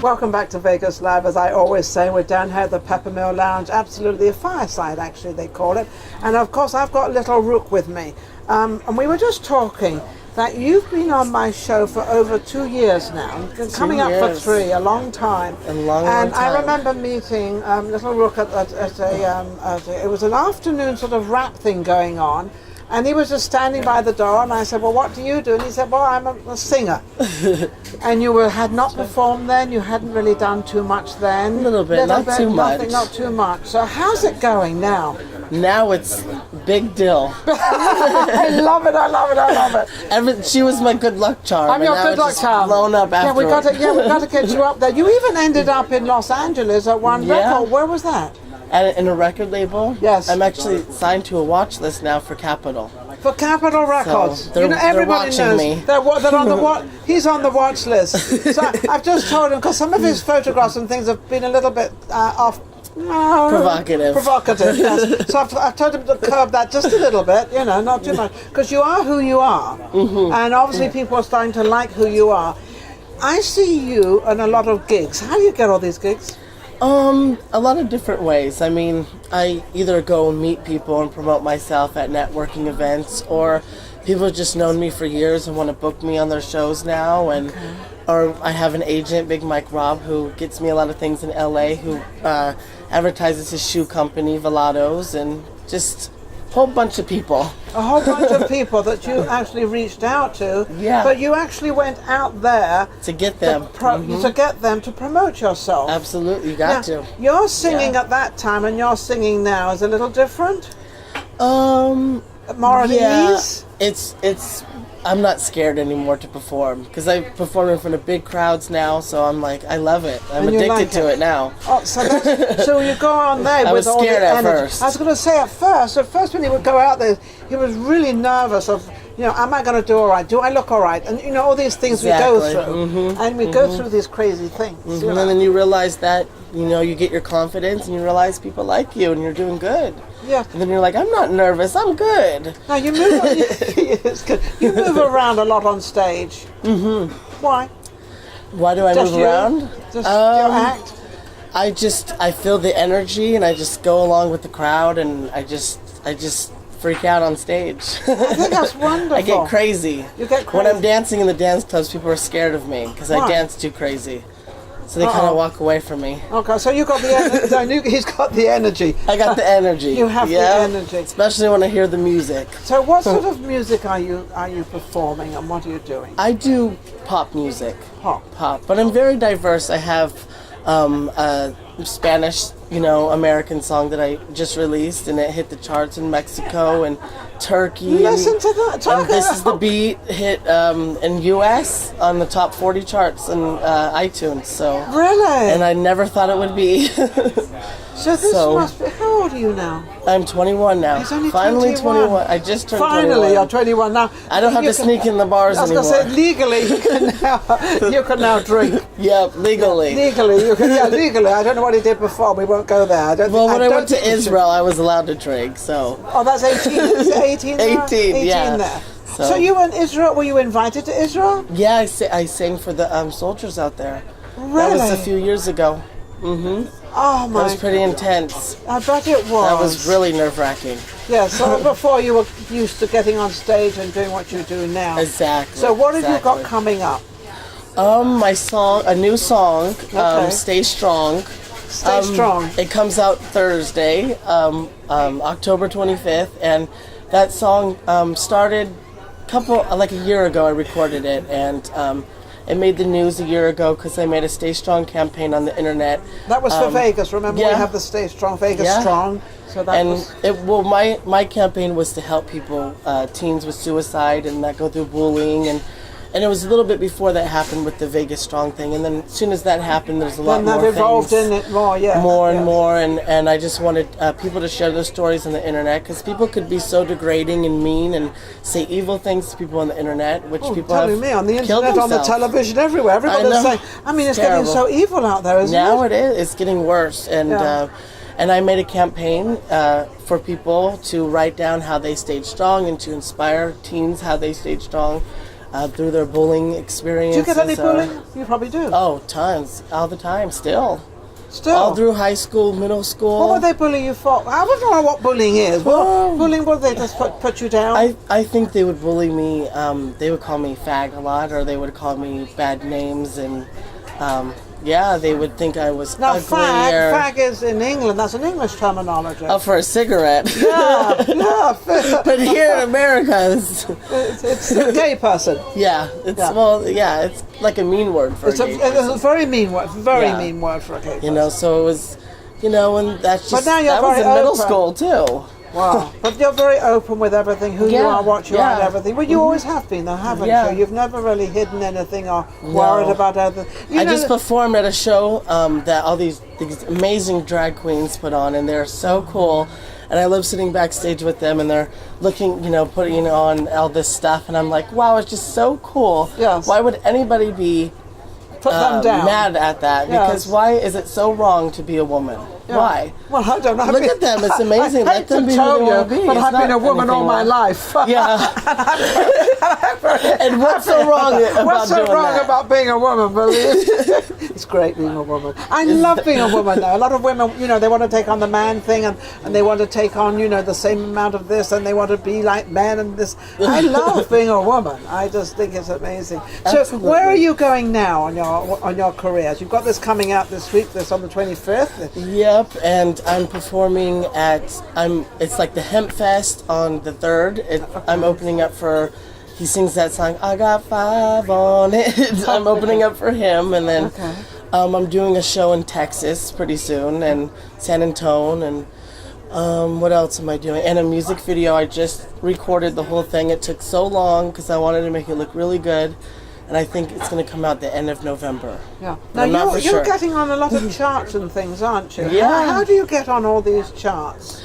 Welcome back to Vegas Live. As I always say, we're down here at the Peppermill Lounge, absolutely a fireside actually they call it. And of course I've got Lil Rheuk with me. And we were just talking that you've been on my show for over 2 years now, coming up for 3, a long time. Long time. I remember meeting Lil Rheuk at it was an afternoon sort of rap thing going on. And he was just standing by the door, and I said, well, what do you do? And he said, well, I'm a singer. And you had not performed then? You hadn't really done too much then? A little bit, not too much. Not too much. So how's it going now? Now it's big deal. I love it. She was my good luck charm. I'm your good luck charm. Blown up yeah, we got afterwards. to get you up there. You even ended up in Los Angeles at one record. Where was that? In a record label? Yes. I'm actually signed to a watch list now for Capitol. For Capitol Records. So everybody knows me. They're on the he's on the watch list. So I've just told him, because some of his photographs and things have been a little bit off. Provocative. Yes. So I've told him to curb that just a little bit, not too much. Because you are who you are. Mm-hmm. And obviously people are starting to like who you are. I see you on a lot of gigs. How do you get all these gigs? A lot of different ways. I mean, I either go and meet people and promote myself at networking events, or people have just known me for years and want to book me on their shows now, and or I have an agent, Big Mike Robb, who gets me a lot of things in LA, who advertises his shoe company, Velados, and just a whole bunch of people. A whole bunch of people that you actually reached out to, but you actually went out there to get them, to get them to promote yourself. Absolutely, you got to. Your singing at that time and your singing now is a little different. More at ease. It's. I'm not scared anymore to perform because I perform in front of big crowds now. So I'm like, I love it. I'm addicted to it now. Oh, so you go on there I with was all the scared at energy. first. I was going to say at first when he would go out there, he was really nervous of, am I going to do all right? Do I look all right? And all these things we go through, and we go through these crazy things. And then you realize that you get your confidence, and you realize people like you, and you're doing good. Yeah. And then you're like, I'm not nervous. I'm good. Now you move. It's good. You move around a lot on stage. Mm-hmm. Why? Why do I move around? Just your act. I feel the energy, and I just go along with the crowd, and I just freak out on stage. I think that's wonderful. I get crazy. You get crazy. When I'm dancing in the dance clubs, people are scared of me because I dance too crazy. So they kind of walk away from me. Okay, so you got the energy. I knew he's got the energy. I got the energy. You have the energy. Especially when I hear the music. So what sort of music are you performing, and what are you doing? I do pop music. Pop. But I'm very diverse. I have a Spanish, American song that I just released, and it hit the charts in Mexico and Turkey. Listen to that. And This Is the Beat hit in U.S. on the top 40 charts in iTunes. So really? And I never thought it would be. So this must be. How old are you now? I'm 21 now. He's only Finally 21. I just turned 21. Finally, you're 21 now. I don't have to sneak in the bars anymore. I was going to say, legally, you can now drink. Yep, legally. Legally, you can. Legally. I don't know what he did before. We won't go there. When I went to Israel, I was allowed to drink. So. Oh, that's 18. Is it 18? 18. Yeah. There. So you were in Israel. Were you invited to Israel? Yeah, I sang for the soldiers out there. Really? That was a few years ago. Mm-hmm. Oh my! That was pretty intense. I bet it was. That was really nerve-wracking. Yeah, so before you were used to getting on stage and doing what you do now. Exactly. So what have you got coming up? My song, a new song, Stay Strong. Stay Strong. It comes out Thursday, October 25th, and that song started a year ago. I recorded it, and it made the news a year ago because I made a Stay Strong campaign on the internet. That was for Vegas. Remember, we have the Stay Strong, Vegas Strong. So that my campaign was to help people, teens with suicide and that go through bullying, and it was a little bit before that happened with the Vegas Strong thing. And then as soon as that happened, there's a lot more things. Then that evolved in it more, More and more, and I just wanted people to share their stories on the internet because people could be so degrading and mean and say evil things to people on the internet, which people have me on the killed internet, on the themselves. television, everywhere. Everybody's saying, it's getting so evil out there, isn't it? Now it is. It's getting worse, and I made a campaign for people to write down how they stayed strong and to inspire teens how they stayed strong. through their bullying Do experiences. you get any bullying? You probably do. Oh, tons, all the time, still. Still? All through high school, middle school. What would they bully you for? I don't know what bullying is. What bullying, would they just put you down? I think they would bully me. They would call me fag a lot, or they would call me bad names, and they would think I was now, ugly. fag is in England. That's an English terminology. Oh, for a cigarette. Yeah. But here in America, it's a gay person. It's like a mean word for It's a gay person. It's a very mean word. Mean word for a gay person. You know, so it was, and that's just, But now you're that was very in middle open. school too. Wow. But you're very open with everything, who you are, what you are, and everything. Well, you always have been, though, haven't you? You've never really hidden anything or worried about anything. I just performed at a show that all these amazing drag queens put on, and they're so cool. And I love sitting backstage with them, and they're looking, putting on all this stuff, and I'm like, wow, it's just so cool. Yes. Why would anybody be Put them down. mad at that? Because why is it so wrong to be a woman? Yeah. Why? Well, I don't know. Look at them. It's amazing. Let them be who they want to be. But I've been a woman all my life. Yeah. And what's so wrong about doing that? What's so wrong about being a woman? It's great being a woman. I love being a woman, though. A lot of women, they want to take on the man thing, and they want to take on, the same amount of this, and they want to be like men and this. I love being a woman. I just think it's amazing. So, where are you going now on your careers? You've got this coming out this week. This on the 25th. Yep, and I'm performing it's like the Hemp Fest on the 3rd. I'm opening up for, he sings that song, I Got 5 on It. I'm opening up for him, and then I'm doing a show in Texas pretty soon, and San Antonio, and what else am I doing? And a music video. I just recorded the whole thing. It took so long because I wanted to make it look really good. And I think it's going to come out the end of November. Yeah. Now you're getting on a lot of charts and things, aren't you? Yeah. How do you get on all these charts?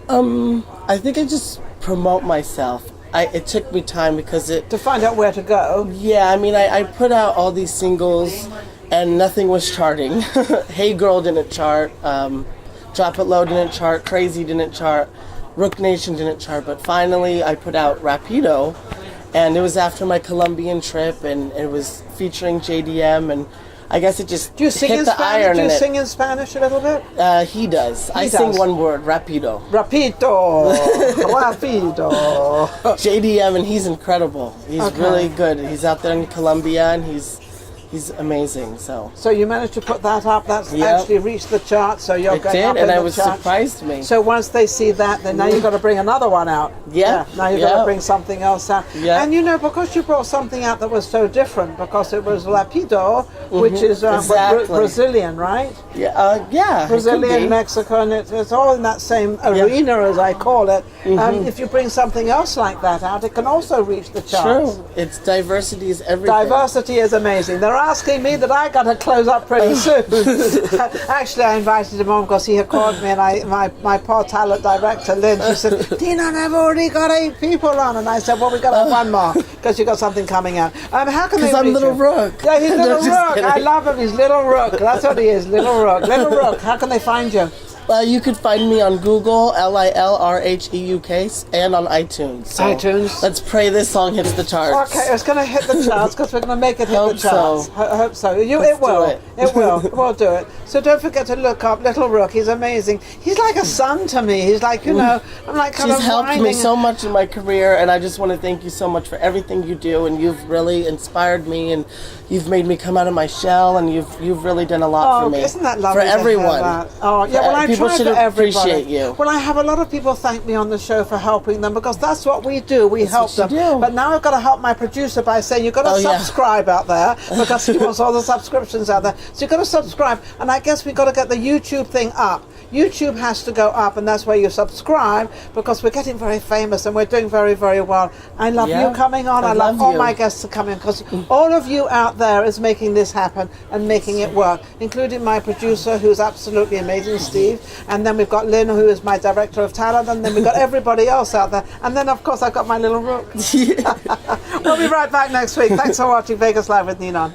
I think I just promote myself. It took me time because to find out where to go. Yeah, I mean, I put out all these singles, and nothing was charting. Hey Girl didn't chart. Drop It Low didn't chart. Crazy didn't chart. Rook Nation didn't chart. But finally, I put out Rapido. And it was after my Colombian trip, and it was featuring JDM, and I guess it just hit the iron in it. Do you sing in Spanish a little bit? He does. I sing one word, Rapido. Rapido. Rapido. JDM, and he's incredible. He's really good. He's out there in Colombia, and he's amazing. So you managed to put that up. That's actually reached the chart. So you're going up in the charts. And it was surprised me. So once they see that, then now you've got to bring another one out. Yeah. Now you've got to bring something else out. Yeah. And because you brought something out that was so different, because it was Rapido, which is Brazilian, right? Yeah. Brazilian, Mexican. It's all in that same arena, as I call it. If you bring something else like that out, it can also reach the charts. True. It's diversity is everything. Diversity is amazing. They're asking me that I got to close up pretty soon. Actually, I invited him on because he had called me, and my poor talent director, Lynn, she said, Ninon, I've already got 8 people on. And I said, well, we've got to have one more because you've got something coming out. How can they reach I'm Lil Rheuk. Yeah, he's Lil Rheuk. I love him. He's Lil Rheuk. That's what he is, Lil Rheuk. Lil Rheuk, how can they find you? You could find me on Google, LILRHEUK, and on iTunes. So iTunes. Let's pray this song hits the charts. Okay, it's going to hit the charts because we're going to make it hit the charts. I hope so. It will. It will. We'll do it. So don't forget to look up Lil Rheuk. He's amazing. He's like a son to me. He's like, I'm like kind of She's helped me so much in my career, and I just want to thank you so much for everything you do, and you've really inspired me, and you've made me come out of my shell, and you've really done a lot for me. Isn't that lovely? For everyone. Oh, yeah, well, I people try should for everybody. appreciate you. Well, I have a lot of people thank me on the show for helping them because that's what we do. We help them. But now I've got to help my producer by saying you've got to subscribe out there because he wants all the subscriptions out there. So you've got to subscribe, and I guess we've got to get the YouTube thing up. YouTube has to go up, and that's where you subscribe because we're getting very famous and we're doing very, very well. I love you coming on. I love all my guests to come in because all of you out there is making this happen and making it work, including my producer who's absolutely amazing, Steve. And then we've got Lynn, who is my director of talent, and then we've got everybody else out there. And then, of course, I've got my Lil Rheuk. We'll be right back next week. Thanks for watching Vegas Live with Ninon.